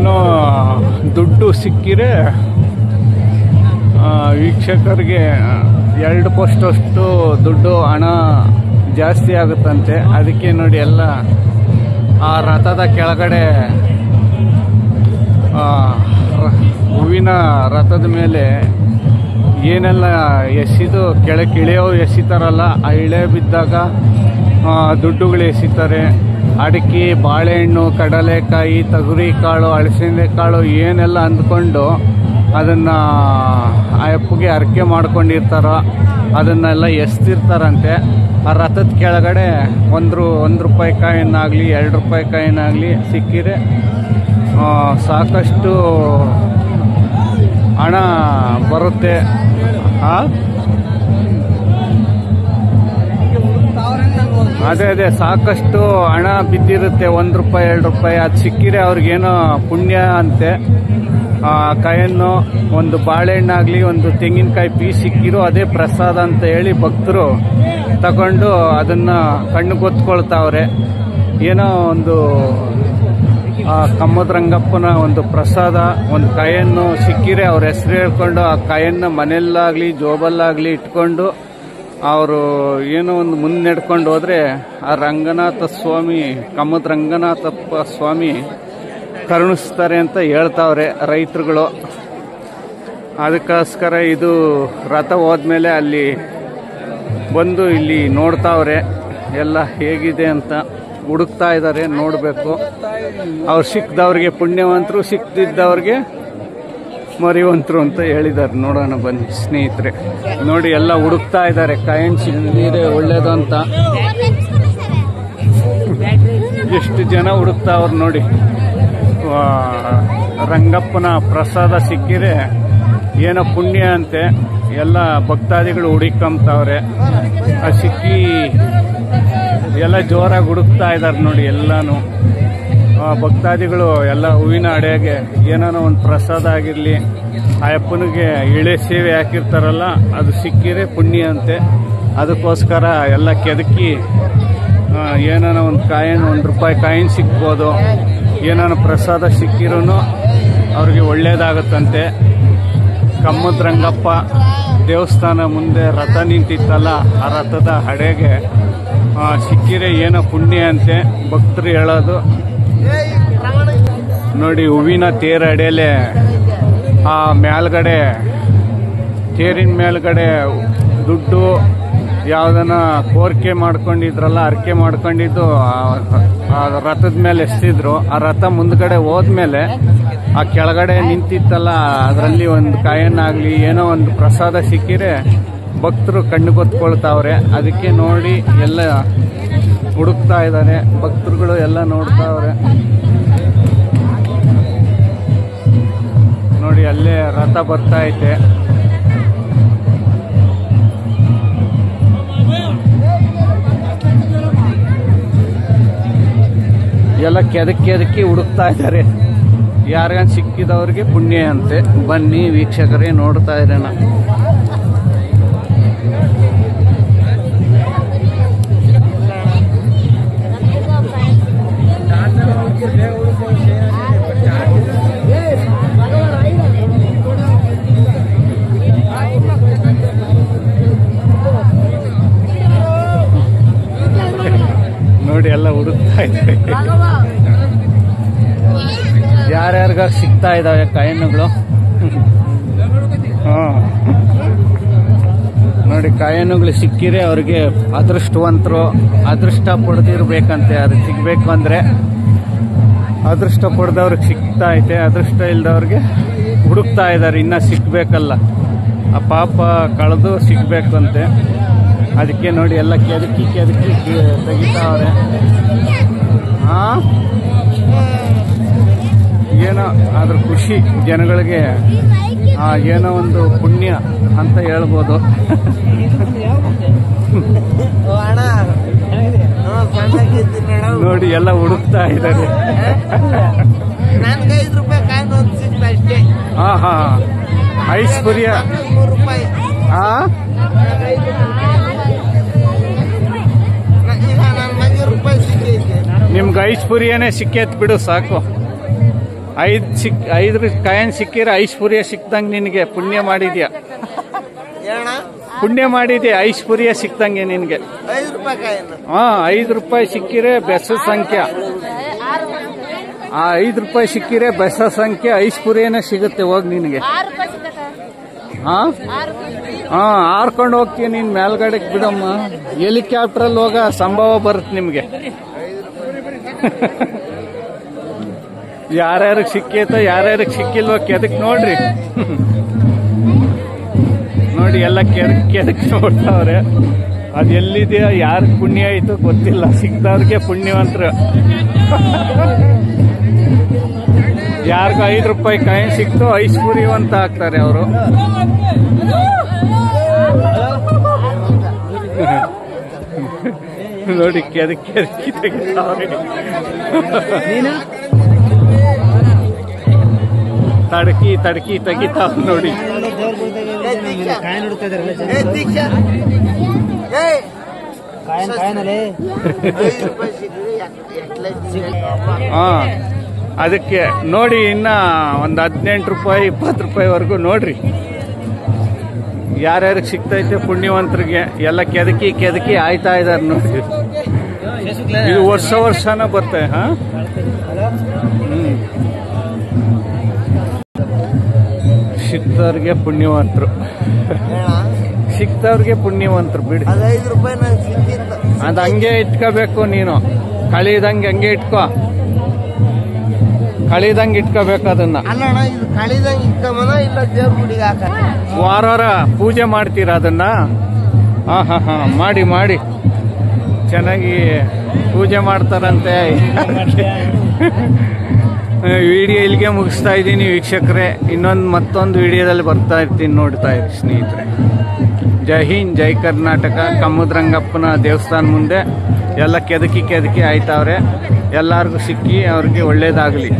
ಏನೋ ದುಡ್ಡು ಸಿಕ್ಕಿರೆ ವೀಕ್ಷಕರಿಗೆ 2 ಪೋಸ್ಟ್ ಅಷ್ಟು ದುಡ್ಡು ಹಣ ಜಾಸ್ತಿ ಆಗುತ್ತಂತೆ. ಅದಕ್ಕೆ ನೋಡಿ ಎಲ್ಲ ಆ ರಥದ ಕೆಳಗಡೆ ಹೂವಿನ ರಥದ ಮೇಲೆ ಏನೆಲ್ಲ ಎಸೆದು ಕೆಳಕ್ಕೆ ಇಳಿಯೋ ಎಸಿತಾರಲ್ಲ, ಆ ಇಳೆ ಬಿದ್ದಾಗ ದುಡ್ಡುಗಳು ಎಸಿತಾರೆ. ಅಡಿಕೆ, ಬಾಳೆಹಣ್ಣು, ಕಡಲೆಕಾಯಿ, ತೊಗರಿ ಕಾಳು, ಅಳಸಂದೆ ಕಾಳು ಏನೆಲ್ಲ ಅಂದ್ಕೊಂಡು ಅದನ್ನು ಆ ಅಪ್ಪಗೆ ಹರಕೆ ಮಾಡ್ಕೊಂಡಿರ್ತಾರೋ ಅದನ್ನೆಲ್ಲ ಎಸ್ತಿರ್ತಾರಂತೆ. ಆ ರಥದ ಕೆಳಗಡೆ 1 ರೂಪಾಯಿ ಕಾಯಿನಾಗಲಿ 2 ರೂಪಾಯಿ ಕಾಯಿನಾಗಲಿ ಸಿಕ್ಕಿರೆ ಸಾಕಷ್ಟು ಹಣ ಬರುತ್ತೆ. ಅದೇ ಸಾಕಷ್ಟು ಹಣ ಬಿದ್ದಿರುತ್ತೆ. 1 ರೂಪಾಯಿ 2 ರೂಪಾಯಿ ಅದು ಸಿಕ್ಕಿರೆ ಅವ್ರಿಗೇನೋ ಪುಣ್ಯ ಅಂತೆ. ಕಾಯನ್ನು, ಒಂದು ಬಾಳೆಹಣ್ಣಾಗಲಿ, ಒಂದು ತೆಂಗಿನಕಾಯಿ ಪೀಸ್ ಸಿಕ್ಕಿರೋ ಅದೇ ಪ್ರಸಾದ ಅಂತ ಹೇಳಿ ಭಕ್ತರು ತಗೊಂಡು ಅದನ್ನು ಕಣ್ಣು ಗೊತ್ಕೊಳ್ತಾವ್ರೆ. ಏನೋ ಒಂದು ಕಮ್ಮದ ರಂಗಪ್ಪನ ಒಂದು ಪ್ರಸಾದ, ಒಂದು ಕಾಯನ್ನು ಸಿಕ್ಕಿರೆ ಅವ್ರ ಹೆಸರು ಹೇಳ್ಕೊಂಡು ಆ ಕಾಯನ್ನು ಮನೆಯಲ್ಲಾಗಲಿ ಜೋಬಲ್ಲಾಗಲಿ ಇಟ್ಕೊಂಡು ಅವರು ಏನೋ ಒಂದು ಮುಂದೆ ನಡ್ಕೊಂಡು ಹೋದ್ರೆ ಆ ರಂಗನಾಥ ಸ್ವಾಮಿ, ಕಮ್ಮದ ರಂಗನಾಥಪ್ಪ ಸ್ವಾಮಿ ಕರುಣಿಸ್ತಾರೆ ಅಂತ ಹೇಳ್ತಾವ್ರೆ ರೈತರುಗಳು. ಅದಕ್ಕೋಸ್ಕರ ಇದು ರಥ ಹೋದ್ಮೇಲೆ ಅಲ್ಲಿ ಬಂದು ಇಲ್ಲಿ ನೋಡ್ತಾವ್ರೆ ಎಲ್ಲ ಹೇಗಿದೆ ಅಂತ ಹುಡುಕ್ತಾ ಇದ್ದಾರೆ. ನೋಡಬೇಕು. ಅವ್ರು ಸಿಕ್ಕಿದವ್ರಿಗೆ ಪುಣ್ಯವಂತರು, ಸಿಕ್ತಿದ್ದವ್ರಿಗೆ ಮರಿವಂತರು ಅಂತ ಹೇಳಿದ್ದಾರೆ. ನೋಡೋಣ ಬನ್ನಿ ಸ್ನೇಹಿತರೆ. ನೋಡಿ ಎಲ್ಲ ಹುಡುಕ್ತಾ ಇದ್ದಾರೆ, ಕಾಯಿನ್ ಸಿಕ್ಕಿದ್ರೆ ಒಳ್ಳೇದು ಅಂತ. ಎಷ್ಟು ಜನ ಹುಡುಕ್ತಾವ್ರು ನೋಡಿ. ರಂಗಪ್ಪನ ಪ್ರಸಾದ ಸಿಕ್ಕಿದ್ರೆ ಏನೋ ಪುಣ್ಯ ಅಂತೆ. ಎಲ್ಲ ಭಕ್ತಾದಿಗಳು ಹುಡುಕಂತಾವ್ರೆ. ಸಿಕ್ಕಿ ಎಲ್ಲ ಜೋರಾಗಿ ಹುಡುಕ್ತಾ ಇದ್ದಾರೆ ನೋಡಿ. ಎಲ್ಲಾನು ಭಕ್ತಾದಿಗಳು ಎಲ್ಲ ಹೂವಿನ ಅಡೆಗೆ ಏನಾನ ಒಂದು ಪ್ರಸಾದ ಆಗಿರಲಿ, ಆ ಅಪ್ಪನಿಗೆ ಇಳೆ ಸೇವೆ ಹಾಕಿರ್ತಾರಲ್ಲ ಅದು ಸಿಕ್ಕಿದ್ರೆ ಪುಣ್ಯ ಅಂತೆ. ಅದಕ್ಕೋಸ್ಕರ ಎಲ್ಲ ಕೆದಕಿ ಏನಾನ ಒಂದು ಕಾಯಿನ್, 1 ರೂಪಾಯಿ ಕಾಯಿನ್ ಸಿಕ್ಬೋದು, ಏನಾನ ಪ್ರಸಾದ ಸಿಕ್ಕಿರೂ ಅವ್ರಿಗೆ ಒಳ್ಳೇದಾಗುತ್ತಂತೆ. ಕಮ್ಮದ ರಂಗಪ್ಪ ದೇವಸ್ಥಾನ ಮುಂದೆ ರಥ ನಿಂತಿತ್ತಲ್ಲ, ಆ ರಥದ ಹಡೆಗೆ ಸಿಕ್ಕಿರೆ ಏನೋ ಪುಣ್ಯ ಅಂತೆ ಭಕ್ತರು ಹೇಳೋದು. ನೋಡಿ ಹೂವಿನ ತೇರ ಅಡೆಯಲ್ಲೇ ಆ ಮೇಲ್ಗಡೆ, ತೇರಿನ ಮೇಲ್ಗಡೆ ದುಡ್ಡು ಯಾವುದನ್ನ ಕೋರಿಕೆ ಮಾಡ್ಕೊಂಡಿದ್ರಲ್ಲ, ಅರ್ಕೆ ಮಾಡ್ಕೊಂಡಿದ್ದು ಆ ರಥದ ಮೇಲೆ ಎಸ್ತಿದ್ರು. ಆ ರಥ ಮುಂದ್ಗಡೆ ಹೋದ್ಮೇಲೆ ಆ ಕೆಳಗಡೆ ನಿಂತಿತ್ತಲ್ಲ ಅದರಲ್ಲಿ ಒಂದು ಕಾಯನ್ನಾಗ್ಲಿ ಏನೋ ಒಂದು ಪ್ರಸಾದ ಸಿಕ್ಕಿರೆ ಭಕ್ತರು ಕಣ್ಣು ಗೊತ್ಕೊಳ್ತಾವ್ರೆ. ಅದಕ್ಕೆ ನೋಡಿ ಎಲ್ಲ ಹುಡುಕ್ತಾ ಇದ್ದಾರೆ ಭಕ್ತರುಗಳು, ಎಲ್ಲ ನೋಡ್ತಾವ್ರೆ. ನೋಡಿ ಅಲ್ಲೇ ರಥ ಬರ್ತಾ ಐತೆ. ಎಲ್ಲ ಕೆದಕಿ ಹುಡುಕ್ತಾ ಇದ್ದಾರೆ. ಯಾರಿಗ ಸಿಕ್ಕಿದವ್ರಿಗೆ ಪುಣ್ಯ ಅಂತೆ. ಬನ್ನಿ ವೀಕ್ಷಕರೇ, ನೋಡ್ತಾ ಇರೋಣ. ನೋಡಿ ಎಲ್ಲ ಹುಡುಕ್ತಾ ಇದ್ದಾರೆ. ಯಾರ್ಯಾರಿಗ ಸಿಗ್ತಾ ಇದಾವೆ ಕಾಯಿನ್ಗಳು. ನೋಡಿ ಕಾಯಿನ್ಗಳು ಸಿಕ್ಕಿರೆ ಅವ್ರಿಗೆ ಅದೃಷ್ಟವಂತರು. ಅದೃಷ್ಟ ಪಡೆದಿರ್ಬೇಕಂತೆ. ಅದು ಸಿಗ್ಬೇಕು ಅಂದ್ರೆ ಅದೃಷ್ಟ ಪಡೆದವ್ರಿಗೆ ಸಿಗ್ತಾ ಐತೆ, ಅದೃಷ್ಟ ಇಲ್ದವ್ರಿಗೆ ಹುಡುಕ್ತಾ ಇದ್ದಾರೆ. ಇನ್ನ ಸಿಗ್ಬೇಕಲ್ಲ, ಆ ಪಾಪ ಕಳೆದು ಸಿಗ್ಬೇಕಂತೆ. ಅದಕ್ಕೆ ನೋಡಿ ಎಲ್ಲ ಕೆದಕಿ ತೆಗಿತಾವ್ರೆ. ಏನೋ ಅದ್ರ ಖುಷಿ ಜನಗಳಿಗೆ, ಏನೋ ಒಂದು ಪುಣ್ಯ ಅಂತ ಹೇಳ್ಬೋದು. ನೋಡಿ ಎಲ್ಲ ಹುಡುಕ್ತಾ ಇದ್ದಾರೆ. ಹಾ ಐಶ್ವರ್ಯ ನಿಮ್ಗೆ ಐಶ್ವರ್ಯನೇ ಸಿಕ್ಕೇತ್ ಬಿಡು ಸಾಕು. ಐದು ಕಾಯಿನ್ ಸಿಕ್ಕಿರ ಐಶ್ವರ್ಯ ಸಿಕ್ದಂಗೆ ನಿನಗೆ ಪುಣ್ಯ ಮಾಡಿದ್ಯಾ, ಪುಣ್ಯ ಮಾಡಿದ್ಯಾ, ಐಶ್ವರ್ಯ ಸಿಕ್ದಂಗೆ ನಿನ್ಗೆ. ಹಾ, 5 ರೂಪಾಯಿ ಸಿಕ್ಕಿರೆ ಬೆಸ ಸಂಖ್ಯೆ, ಆ 5 ರೂಪಾಯಿ ಸಿಕ್ಕಿರೆ ಬೆಸ ಸಂಖ್ಯೆ ಐಶ್ವರ್ಯನೇ ಸಿಗುತ್ತೆ. ಹೋಗಿ ನಿನ್ಗೆ. ಹಾ, ಹಾರ್ಕೊಂಡು ಹೋಗ್ತೀಯ ನೀನ್ ಮೇಲ್ಗಡೆಗೆ ಬಿಡಮ್ಮ. ಹೆಲಿಕಾಪ್ಟರ್ ಹೋಗ ಸಂಭವ ಬರುತ್ತೆ ನಿಮ್ಗೆ. ಯಾರ್ಯಾರಿಗೆ ಸಿಕ್ಕೈತೋ ಯಾರ್ಯಾರಿಗೆ ಸಿಕ್ಕಿಲ್ವೋ ಕೆದಕ್ ನೋಡ್ರಿ. ನೋಡಿ ಎಲ್ಲ ಕೆದಕ್ ನೋಡ್ತಾವ್ರೆ. ಅದು ಎಲ್ಲಿದೆಯೋ ಯಾರಿಗೆ ಪುಣ್ಯ ಆಯ್ತು ಗೊತ್ತಿಲ್ಲ, ಸಿಕ್ದವ್ರಿಗೆ ಪುಣ್ಯವಂತರು. ಯಾರಿಗೂ 5 ರೂಪಾಯಿ ಕಾಯಿನ್ ಸಿಕ್ತೋ ಐಶ್ವರ್ಯವಂತ ಆಗ್ತಾರೆ ಅವರು. ನೋಡಿ ಕೆದಕಿ ತೆಗಿತಾವ್ರೆ. ತಡಕಿ ತೆಗಿತಾವ್ ನೋಡಿ. ಹಾ, ಅದಕ್ಕೆ ನೋಡಿ ಇನ್ನ ಒಂದು 18 ರೂಪಾಯಿ 20 ರೂಪಾಯಿವರೆಗೂ ನೋಡ್ರಿ ಯಾರ್ಯಾರಿಗೆ ಸಿಗ್ತೈತೆ ಪುಣ್ಯವಂತರಿಗೆ. ಎಲ್ಲ ಕೆದಕಿ ಆಯ್ತಾ ಇದಾರೆ ನೋಡಿ. ಇದು ವರ್ಷನ ಬರ್ತದೆ. ಹಾ, ಸಿಕ್ತವ್ರಿಗೆ ಪುಣ್ಯವಂತರು, ಸಿಕ್ತವ್ರಿಗೆ ಪುಣ್ಯವಂತರು ಬಿಡಿ. ಅದ್ ಹಂಗೆ ಇಟ್ಕೋಬೇಕು ನೀನು, ಕಳಿದಂಗೆ ಹಂಗೆ ಇಟ್ಕೋ, ಕಳಿದಂಗೆ ಇಟ್ಕೋಬೇಕು ಅದನ್ನ. ವಾರ ಪೂಜೆ ಮಾಡ್ತೀರಾ ಅದನ್ನ? ಹಾ, ಮಾಡಿ ಚೆನ್ನಾಗಿ ಪೂಜೆ ಮಾಡ್ತಾರಂತೆ. ವಿಡಿಯೋ ಇಲ್ಲಿಗೆ ಮುಗಿಸ್ತಾ ಇದ್ದೀನಿ ವೀಕ್ಷಕರೇ. ಮತ್ತೊಂದು ವಿಡಿಯೋದಲ್ಲಿ ಬರ್ತಾ ಇರ್ತೀನಿ, ನೋಡ್ತಾ ಇರಿ ಸ್ನೇಹಿತರೆ. ಜೈ ಹಿಂದ್, ಜೈ ಕರ್ನಾಟಕ. ಕಮ್ಮದ್ರಂಗಪ್ಪನ ದೇವಸ್ಥಾನ ಮುಂದೆ ಎಲ್ಲ ಕೆದಕಿ ಆಯ್ತಾವ್ರೆ. ಎಲ್ಲಾರ್ಗೂ ಸಿಕ್ಕಿ ಅವ್ರಿಗೆ ಒಳ್ಳೇದಾಗಲಿ.